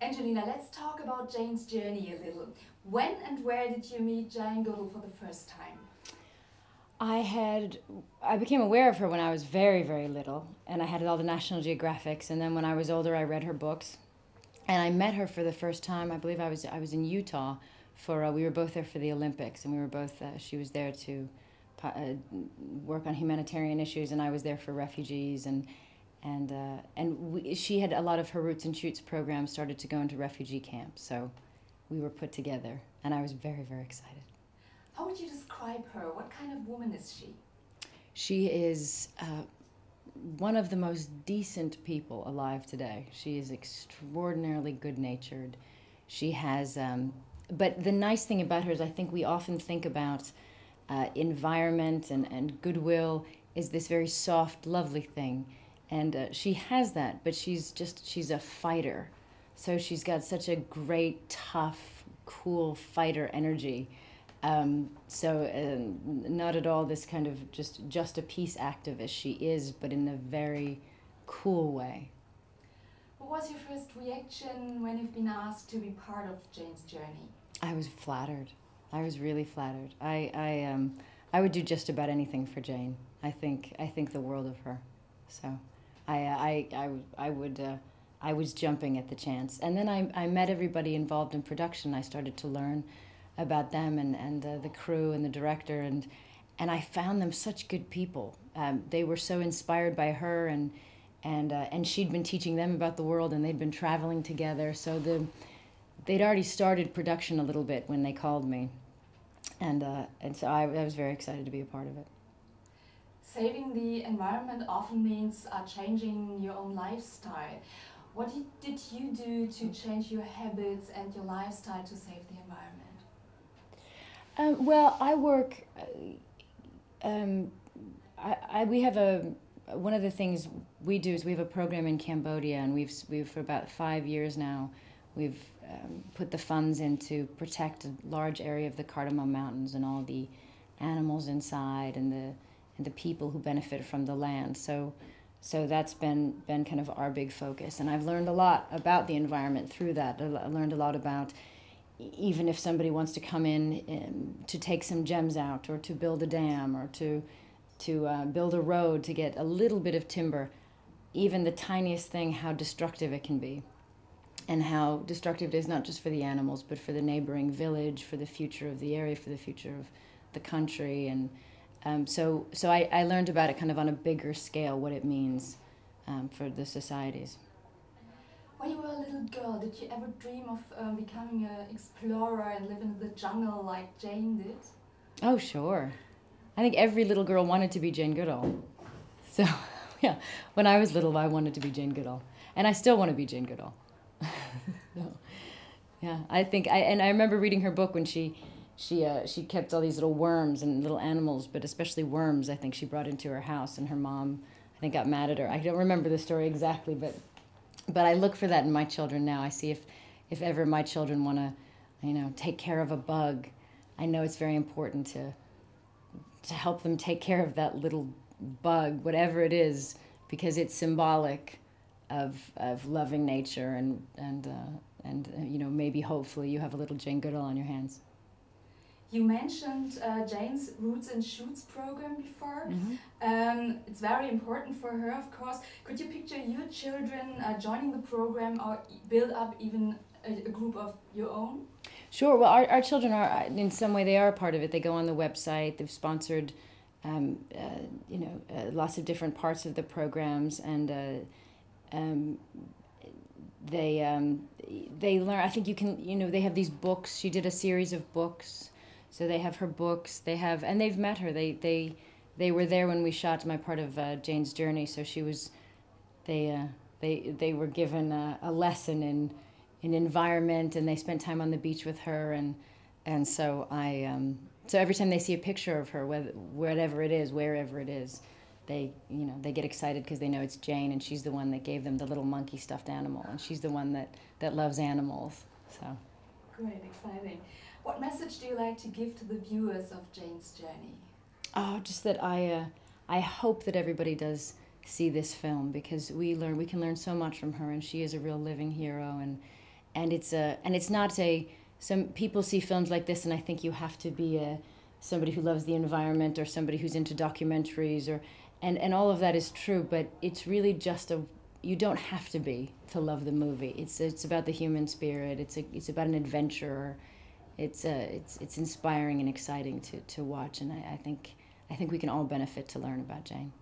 Angelina, let's talk about Jane's journey a little. When and where did you meet Jane Goodall for the first time? I became aware of her when I was very, very little, and I had all the National Geographics, and then when I was older I read her books. And I met her for the first time, I believe I was in Utah for, we were both there for the Olympics, and we were both, she was there to work on humanitarian issues, and I was there for refugees, she had a lot of her Roots and Shoots programs started to go into refugee camps, so we were put together, and I was very, very excited. How would you describe her? What kind of woman is she? She is one of the most decent people alive today. She is extraordinarily good-natured. She has, but the nice thing about her is I think we often think about environment and goodwill is this very soft, lovely thing. And she has that, but she's a fighter. So she's got such a great, tough, cool fighter energy. Not at all this kind of just a peace activist. She is, but in a very cool way. What was your first reaction when you've been asked to be part of Jane's journey? I was flattered. I was really flattered. I would do just about anything for Jane. I think the world of her. So I was jumping at the chance. And then I met everybody involved in production. I started to learn about them and the crew and the director, and I found them such good people. They were so inspired by her, and she'd been teaching them about the world, and they'd been traveling together. So they'd already started production a little bit when they called me, and so I was very excited to be a part of it. Saving the environment often means changing your own lifestyle. What did you do to change your habits and your lifestyle to save the environment? Well, I work. We have one of the things we do is we have a program in Cambodia, and we've for about 5 years now, we've put the funds in to protect a large area of the Cardamom Mountains and all the animals inside and the people who benefit from the land. So that's been kind of our big focus, and I've learned a lot about the environment through that. I learned a lot about even if somebody wants to come in to take some gems out, or to build a dam, or to build a road to get a little bit of timber, even the tiniest thing, how destructive it can be, and how destructive it is not just for the animals, but for the neighboring village, for the future of the area, for the future of the country. And so I learned about it kind of on a bigger scale, what it means for the societies. When you were a little girl, did you ever dream of becoming an explorer and live in the jungle like Jane did? Oh, sure. I think every little girl wanted to be Jane Goodall. So, yeah, when I was little, I wanted to be Jane Goodall. And I still want to be Jane Goodall. So, yeah, I remember reading her book when she kept all these little worms and little animals, but especially worms, I think she brought into her house, and her mom, I think, got mad at her. I don't remember the story exactly, but I look for that in my children now. I see if ever my children want to, take care of a bug, I know it's very important to help them take care of that little bug, whatever it is, because it's symbolic of loving nature and maybe hopefully you have a little Jane Goodall on your hands. You mentioned Jane's Roots and Shoots program before. Mm-hmm. It's very important for her, of course. Could you picture your children joining the program, or build up even a group of your own? Sure. Well, our children are, in some way, they are a part of it. They go on the website. They've sponsored, lots of different parts of the programs, and they learn. I think you can, they have these books. She did a series of books. So they have her books, and they've met her. They were there when we shot my part of Jane's journey. So they were given a lesson in environment, and they spent time on the beach with her, and so so every time they see a picture of her, wherever it is, they get excited because they know it's Jane, and she's the one that gave them the little monkey stuffed animal, and she's the one that loves animals. So great, exciting. What message do you like to give to the viewers of Jane's journey? Oh, just that I hope that everybody does see this film, because we can learn so much from her, and she is a real living hero, and it's not a, some people see films like this and I think you have to be somebody who loves the environment or somebody who's into documentaries, or and all of that is true, but it's really just you don't have to be to love the movie. It's about the human spirit. It's about an adventure. It's inspiring and exciting to watch, and I think we can all benefit to learn about Jane.